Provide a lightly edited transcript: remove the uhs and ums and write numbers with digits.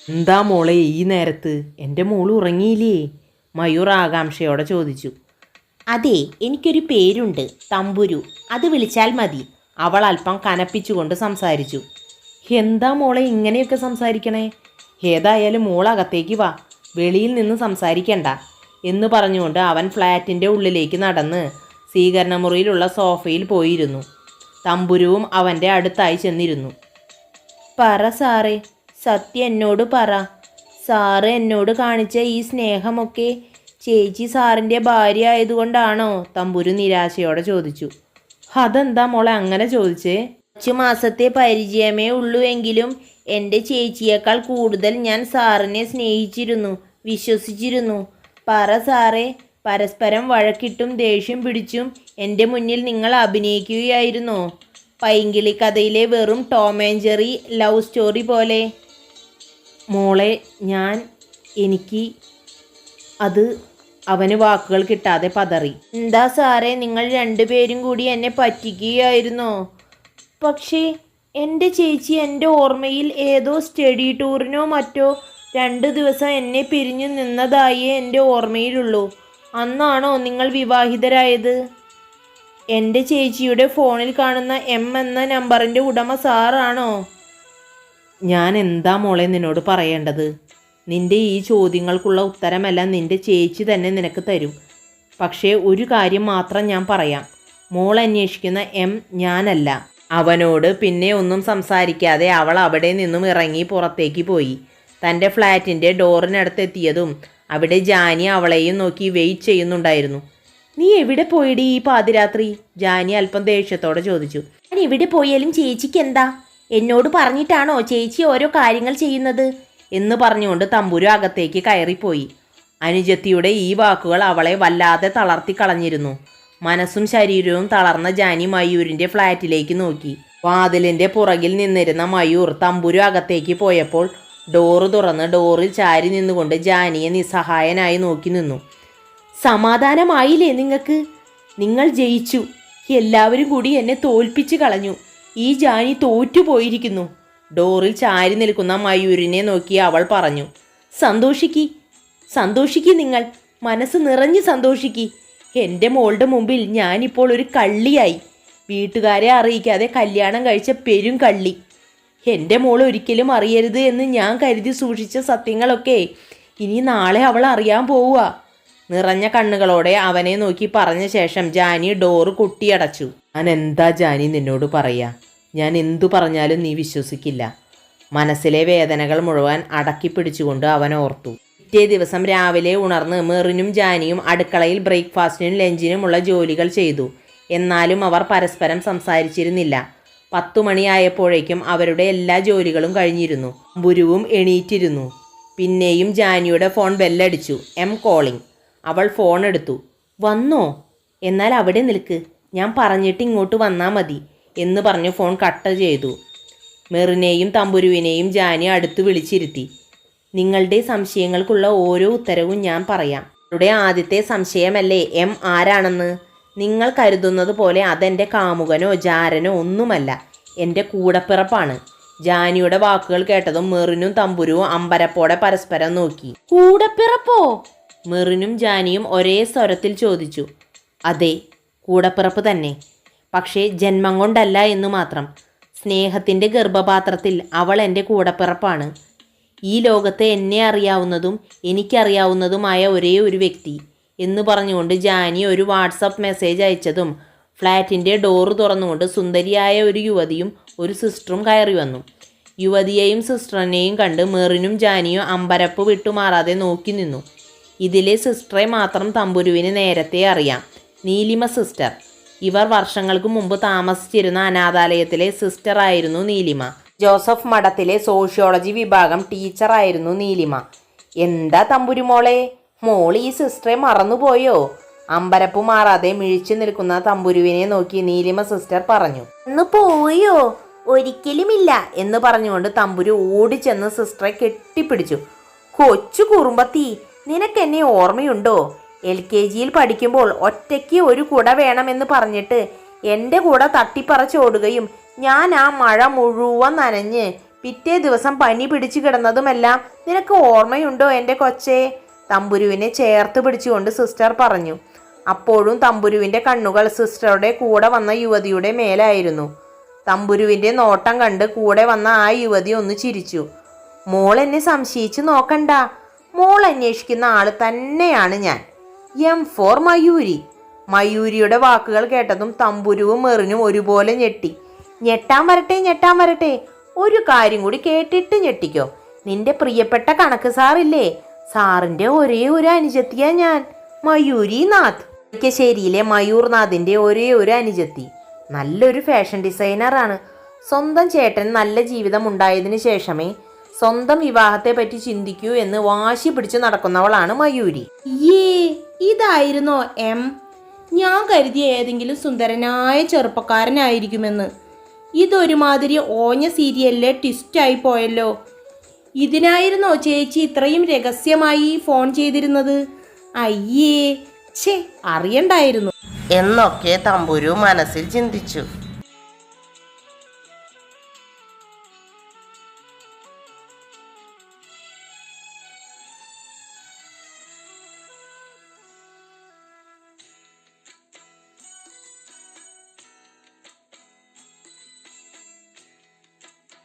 എന്താ മോളെ ഈ നേരത്ത്? എൻ്റെ മോള് ഉറങ്ങിയില്ലേ? മയൂർ ആകാംക്ഷയോടെ ചോദിച്ചു. അതെ, എനിക്കൊരു പേരുണ്ട്, തമ്പുരു. അത് വിളിച്ചാൽ മതി. അവൾ അല്പം കനപ്പിച്ചുകൊണ്ട് സംസാരിച്ചു. എന്താ മോളെ ഇങ്ങനെയൊക്കെ സംസാരിക്കണേ? ഏതായാലും മോൾ അകത്തേക്ക് വാ, വെളിയിൽ നിന്ന് സംസാരിക്കണ്ട എന്ന് പറഞ്ഞുകൊണ്ട് അവൻ ഫ്ലാറ്റിൻ്റെ ഉള്ളിലേക്ക് നടന്ന് സ്വീകരണ മുറിയിലുള്ള സോഫയിൽ പോയിരുന്നു. തമ്പുരുവും അവൻ്റെ അടുത്തായി ചെന്നിരുന്നു. പറ സാറേ, സത്യം എന്നോട് പറ. സാറ് എന്നോട് കാണിച്ച ഈ സ്നേഹമൊക്കെ ചേച്ചി സാറിൻ്റെ ഭാര്യ ആയതുകൊണ്ടാണോ? തമ്പുരു നിരാശയോടെ ചോദിച്ചു. അതെന്താ മോളെ അങ്ങനെ ചോദിച്ചേ? 5 മാസത്തെ പരിചയമേ ഉള്ളൂ എങ്കിലും എൻ്റെ ചേച്ചിയേക്കാൾ കൂടുതൽ ഞാൻ സാറിനെ സ്നേഹിച്ചിരുന്നു, വിശ്വസിച്ചിരുന്നു. പറ സാറേ, പരസ്പരം വഴക്കിട്ടും ദേഷ്യം പിടിച്ചും എൻ്റെ മുന്നിൽ നിങ്ങൾ അഭിനയിക്കുകയായിരുന്നോ? പൈങ്കിളി കഥയിലെ വെറും Tom and Jerry love story പോലെ. മോളെ എനിക്ക് അത് അവന് വാക്കുകൾ കിട്ടാതെ പതറി. എന്താ സാറേ, നിങ്ങൾ രണ്ടുപേരും കൂടി എന്നെ പറ്റിക്കുകയായിരുന്നോ? പക്ഷേ എൻ്റെ ചേച്ചി എൻ്റെ ഓർമ്മയിൽ ഏതോ സ്റ്റഡി ടൂറിനോ മറ്റോ 2 ദിവസം എന്നെ പിരിഞ്ഞു നിന്നതായേ എൻ്റെ ഓർമ്മയിലുള്ളൂ. അന്നാണോ നിങ്ങൾ വിവാഹിതരായത്? എൻ്റെ ചേച്ചിയുടെ ഫോണിൽ കാണുന്ന എം എന്ന നമ്പറിൻ്റെ ഉടമ സാറാണോ? ഞാൻ എന്താ മോളെ നിന്നോട് പറയേണ്ടത്? നിൻ്റെ ഈ ചോദ്യങ്ങൾക്കുള്ള ഉത്തരമെല്ലാം നിൻ്റെ ചേച്ചി തന്നെ നിനക്ക് തരും. പക്ഷേ ഒരു കാര്യം മാത്രം ഞാൻ പറയാം. മോൾ അന്വേഷിക്കുന്ന എം ഞാനല്ല. അവനോട് പിന്നെ ഒന്നും സംസാരിക്കാതെ അവൾ അവിടെ നിന്നും ഇറങ്ങി പുറത്തേക്ക് പോയി. തൻ്റെ ഫ്ലാറ്റിൻ്റെ ഡോറിനടുത്തെത്തിയതും അവിടെ ജാനി അവളെയും നോക്കി വെയിറ്റ് ചെയ്യുന്നുണ്ടായിരുന്നു. നീ എവിടെ പോയിടി ഈ പാതിരാത്രി? ജാനി അല്പം ദേഷ്യത്തോടെ ചോദിച്ചു. ഞാൻ എവിടെ പോയാലും ചേച്ചിക്ക് എന്താ? എന്നോട് പറഞ്ഞിട്ടാണോ ചേച്ചി ഓരോ കാര്യങ്ങൾ ചെയ്യുന്നത്? എന്ന് പറഞ്ഞുകൊണ്ട് തമ്പുരു അകത്തേക്ക് കയറിപ്പോയി. അനുജത്തിയുടെ ഈ വാക്കുകൾ അവളെ വല്ലാതെ തളർത്തി കളഞ്ഞിരുന്നു. മനസ്സും ശരീരവും തളർന്ന ജാനി മയൂരിൻ്റെ ഫ്ലാറ്റിലേക്ക് നോക്കി. വാതിലിൻ്റെ പുറകിൽ നിന്നിരുന്ന മയൂർ തമ്പുരു അകത്തേക്ക് പോയപ്പോൾ ഡോറ് തുറന്ന് ഡോറിൽ ചാരി നിന്നുകൊണ്ട് ജാനിയെ നിസ്സഹായനായി നോക്കി നിന്നു. സമാധാനമായില്ലേ നിങ്ങൾക്ക്? നിങ്ങൾ ജയിച്ചു. എല്ലാവരും കൂടി എന്നെ തോൽപ്പിച്ച് കളഞ്ഞു. ഈ ജാനി തോറ്റുപോയിരിക്കുന്നു. ഡോറിൽ ചാരി നിൽക്കുന്ന മയൂരിനെ നോക്കി അവൾ പറഞ്ഞു. സന്തോഷിക്കി നിങ്ങൾ. മനസ്സ് നിറഞ്ഞ് സന്തോഷിക്കി. എൻ്റെ മോളുടെ മുമ്പിൽ ഞാനിപ്പോൾ ഒരു കള്ളിയായി. വീട്ടുകാരെ അറിയിക്കാതെ കല്യാണം കഴിച്ച പെരും കള്ളി. എൻ്റെ മോൾ ഒരിക്കലും അറിയരുത് എന്ന് ഞാൻ കരുതി സൂക്ഷിച്ച സത്യങ്ങളൊക്കെ ഇനി നാളെ അവൾ അറിയാൻ പോവുക. നിറഞ്ഞ കണ്ണുകളോടെ അവനെ നോക്കി പറഞ്ഞ ശേഷം ജാനി ഡോറ് കൊട്ടിയടച്ചു. ഞാൻ എന്താ ജാനി നിന്നോട് പറയാ? ഞാൻ എന്തു പറഞ്ഞാലും നീ വിശ്വസിക്കില്ല. മനസ്സിലെ വേദനകൾ മുഴുവൻ അടക്കി പിടിച്ചുകൊണ്ട് അവൻ ഓർത്തു. പിറ്റേ ദിവസം രാവിലെ ഉണർന്ന് മെറിനും ജാനിയും അടുക്കളയിൽ ബ്രേക്ക്ഫാസ്റ്റിനും ലഞ്ചിനുമുള്ള ജോലികൾ ചെയ്തു. എന്നാലും അവർ പരസ്പരം സംസാരിച്ചിരുന്നില്ല. 10 മണിയായപ്പോഴേക്കും അവരുടെ എല്ലാ ജോലികളും കഴിഞ്ഞിരുന്നു. തമ്പുരുവും എണീറ്റിരുന്നു. പിന്നെയും ജാനിയുടെ ഫോൺ ബെല്ലടിച്ചു. M calling. അവൾ ഫോൺ എടുത്തു. വന്നോ? എന്നാൽ അവിടെ നിൽക്ക്, ഞാൻ പറഞ്ഞിട്ട് ഇങ്ങോട്ട് വന്നാൽ മതി എന്ന് പറഞ്ഞ് ഫോൺ കട്ട് ചെയ്തു. മെറിനെയും തമ്പുരുവിനെയും ജാനി അടുത്ത് വിളിച്ചിരുത്തി. നിങ്ങളുടെ സംശയങ്ങൾക്കുള്ള ഓരോ ഉത്തരവും ഞാൻ പറയാം. അവരുടെ ആദ്യത്തെ സംശയമല്ലേ എം ആരാണെന്ന്? നിങ്ങൾ കരുതുന്നത് പോലെ അതെൻ്റെ കാമുകനോ ജാരനോ ഒന്നുമല്ല, എൻ്റെ കൂടപ്പിറപ്പാണ്. ജാനിയുടെ വാക്കുകൾ കേട്ടതും മെറിനും തമ്പുരുവും അമ്പരപ്പോടെ പരസ്പരം നോക്കി. കൂടപ്പിറപ്പോ? മെറിനും ജാനിയും ഒരേ സ്വരത്തിൽ ചോദിച്ചു. അതെ, കൂടപ്പിറപ്പ് തന്നെ. പക്ഷേ ജന്മം കൊണ്ടല്ല എന്ന് മാത്രം. സ്നേഹത്തിൻ്റെ ഗർഭപാത്രത്തിൽ അവൾ എൻ്റെ കൂടപ്പിറപ്പാണ്. ഈ ലോകത്ത് എന്നെ അറിയാവുന്നതും എനിക്കറിയാവുന്നതുമായ ഒരേ ഒരു വ്യക്തി എന്ന് പറഞ്ഞുകൊണ്ട് ജാനി ഒരു വാട്സപ്പ് മെസ്സേജ് അയച്ചതും ഫ്ലാറ്റിൻ്റെ ഡോറ് തുറന്നുകൊണ്ട് സുന്ദരിയായ ഒരു യുവതിയും ഒരു സിസ്റ്ററും കയറി വന്നു. യുവതിയെയും സിസ്റ്ററിനെയും കണ്ട് മെറിനും ജാനിയും അമ്പരപ്പ് വിട്ടുമാറാതെ നോക്കി നിന്നു. ഇതിലെ സിസ്റ്ററെ മാത്രം തമ്പുരുവിന് നേരത്തെ അറിയാം. നീലിമ സിസ്റ്റർ. ഇവർ വർഷങ്ങൾക്ക് മുമ്പ് താമസിച്ചിരുന്ന അനാഥാലയത്തിലെ സിസ്റ്ററായിരുന്നു നീലിമ. ജോസഫ് മഠത്തിലെ സോഷ്യോളജി വിഭാഗം ടീച്ചറായിരുന്നു നീലിമ. എന്താ തമ്പുരുമോളെ, മോൾ ഈ സിസ്റ്ററെ മറന്നുപോയോ? അമ്പരപ്പ് മാറാതെ മിഴിച്ചു നിൽക്കുന്ന തമ്പുരുവിനെ നോക്കി നീലിമ സിസ്റ്റർ പറഞ്ഞു. ഒന്ന് പോയോ? ഒരിക്കലുമില്ല എന്ന് പറഞ്ഞുകൊണ്ട് തമ്പുരു ഓടിച്ചെന്ന് സിസ്റ്ററെ കെട്ടിപ്പിടിച്ചു. കൊച്ചു കുറുമ്പത്തി, നിനക്കെന്നെ ഓർമ്മയുണ്ടോ? LKG പഠിക്കുമ്പോൾ ഒറ്റയ്ക്ക് ഒരു കുട വേണമെന്ന് പറഞ്ഞിട്ട് എൻ്റെ കൂടെ തട്ടിപ്പറച്ചോടുകയും ഞാൻ ആ മഴ മുഴുവൻ നനഞ്ഞ് പിറ്റേ ദിവസം പനി പിടിച്ചു കിടന്നതുമെല്ലാം നിനക്ക് ഓർമ്മയുണ്ടോ എൻ്റെ കൊച്ചേ? തമ്പുരുവിനെ ചേർത്ത് പിടിച്ചുകൊണ്ട് സിസ്റ്റർ പറഞ്ഞു. അപ്പോഴും തമ്പുരുവിൻ്റെ കണ്ണുകൾ സിസ്റ്ററുടെ കൂടെ വന്ന യുവതിയുടെ മേലായിരുന്നു. തമ്പുരുവിൻ്റെ നോട്ടം കണ്ട് കൂടെ വന്ന ആ യുവതി ഒന്ന് ചിരിച്ചു. മോൾ എന്നെ സംശയിച്ച് നോക്കണ്ട, മോൾ അന്വേഷിക്കുന്ന ആള് തന്നെയാണ് ഞാൻ. M four Mayuri. മയൂരിയുടെ വാക്കുകൾ കേട്ടതും തമ്പുരുവും മെറിനും ഒരുപോലെ ഞെട്ടി. ഞെട്ടാൻ വരട്ടെ, ഒരു കാര്യം കൂടി കേട്ടിട്ട് ഞെട്ടിക്കോ. നിന്റെ പ്രിയപ്പെട്ട കണക്ക് സാറില്ലേ, സാറിൻ്റെ ഒരേ ഒരു അനുജത്തിയാ ഞാൻ, മയൂരി നാഥ്. ശരിയിലെ മയൂർനാഥിൻ്റെ ഒരേ ഒരു അനുജത്തി. നല്ലൊരു ഫാഷൻ ഡിസൈനറാണ്. സ്വന്തം ചേട്ടൻ നല്ല ജീവിതം ഉണ്ടായതിനു ശേഷമേ സ്വന്തം വിവാഹത്തെ പറ്റി ചിന്തിക്കൂ എന്ന് വാശി പിടിച്ചു നടക്കുന്നവളാണ് മയൂരി. ഇതായിരുന്നോ എം? ഞാൻ കരുതിയ ഏതെങ്കിലും സുന്ദരനായ ചെറുപ്പക്കാരനായിരിക്കുമെന്ന്. ഇതൊരുമാതിരി ഓഞ്ഞ സീരിയലിലെ ട്വിസ്റ്റായി പോയല്ലോ. ഇതിനായിരുന്നോ ചേച്ചി ഇത്രയും രഹസ്യമായി ഫോൺ ചെയ്തിരുന്നത്? അയ്യേ, ഛേ, അറിയണ്ടായിരുന്നു എന്നൊക്കെ തമ്പുരു മനസ്സിൽ ചിന്തിച്ചു.